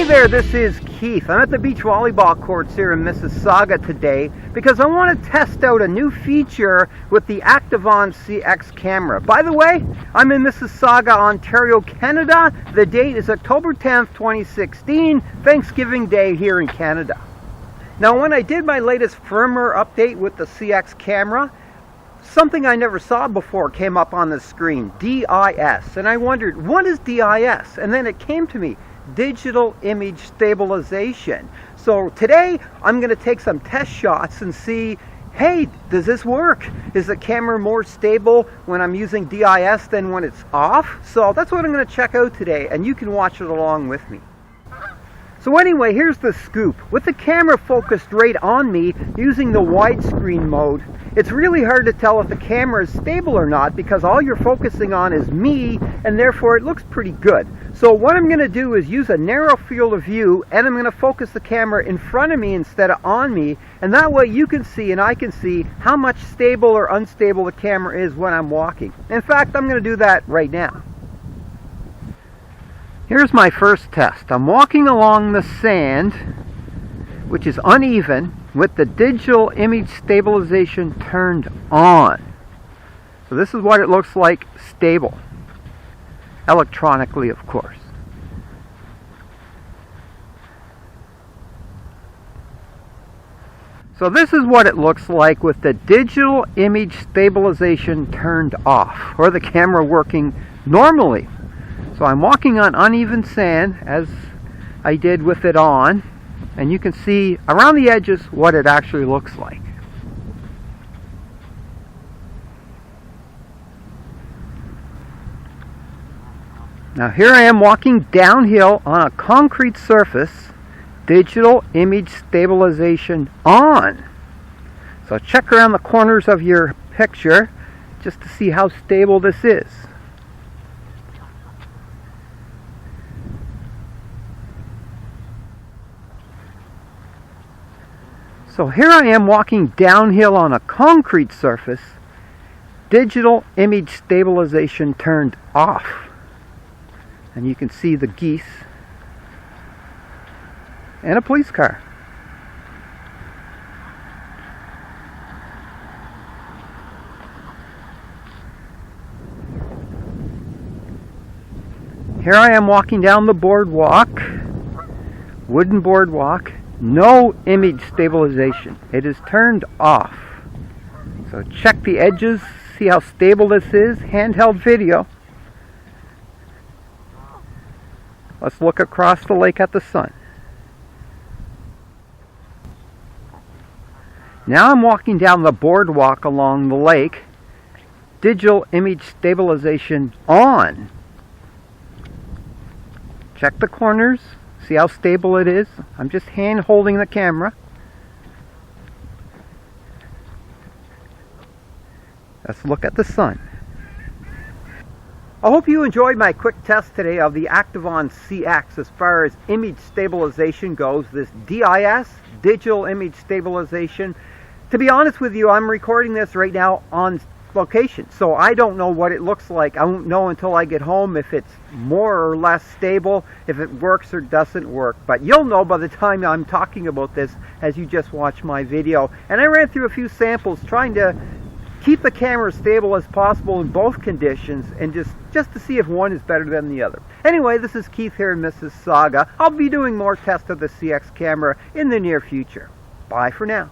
there, this is Keith. I'm at the beach volleyball courts here in Mississauga today because I want to test out a new feature with the ActiveOn CX camera. By the way, I'm in Mississauga, Ontario, Canada. The date is October 10th, 2016, Thanksgiving Day here in Canada. Now, when I did my latest firmware update with the CX camera, something I never saw before came up on the screen, DIS. And I wondered, what is DIS? And then it came to me, Digital Image Stabilization. So today, I'm going to take some test shots and see, hey, does this work? Is the camera more stable when I'm using DIS than when it's off? So that's what I'm going to check out today, and you can watch it along with me. So anyway, here's the scoop. With the camera focused right on me using the widescreen mode, it's really hard to tell if the camera is stable or not because all you're focusing on is me, and therefore it looks pretty good. So what I'm going to do is use a narrow field of view, and I'm going to focus the camera in front of me instead of on me, and that way you can see and I can see how much stable or unstable the camera is when I'm walking. In fact, I'm going to do that right now. Here's my first test. I'm walking along the sand, which is uneven, with the digital image stabilization turned on. So this is what it looks like stable. Electronically, of course. So this is what it looks like with the digital image stabilization turned off, or the camera working normally. So I'm walking on uneven sand as I did with it on, and you can see around the edges what it actually looks like. Now here I am walking downhill on a concrete surface, digital image stabilization on. So check around the corners of your picture just to see how stable this is. So here I am walking downhill on a concrete surface, digital image stabilization turned off. And you can see the geese and a police car. Here I am walking down the boardwalk, wooden boardwalk. No image stabilization. It is turned off. So check the edges, see how stable this is. Handheld video. Let's look across the lake at the sun. Now I'm walking down the boardwalk along the lake. Digital image stabilization on. Check the corners. See how stable it is? I'm just hand holding the camera. Let's look at the sun. I hope you enjoyed my quick test today of the ActiveOn CX as far as image stabilization goes, this DIS, digital image stabilization. To be honest with you, I'm recording this right now on location, so I don't know what it looks like. I won't know until I get home if it's more or less stable, if it works or doesn't work, but you'll know by the time I'm talking about this as you just watch my video. And I ran through a few samples trying to keep the camera as stable as possible in both conditions, and just to see if one is better than the other. Anyway, this is Keith here in Mississauga. I'll be doing more tests of the CX camera in the near future. Bye for now.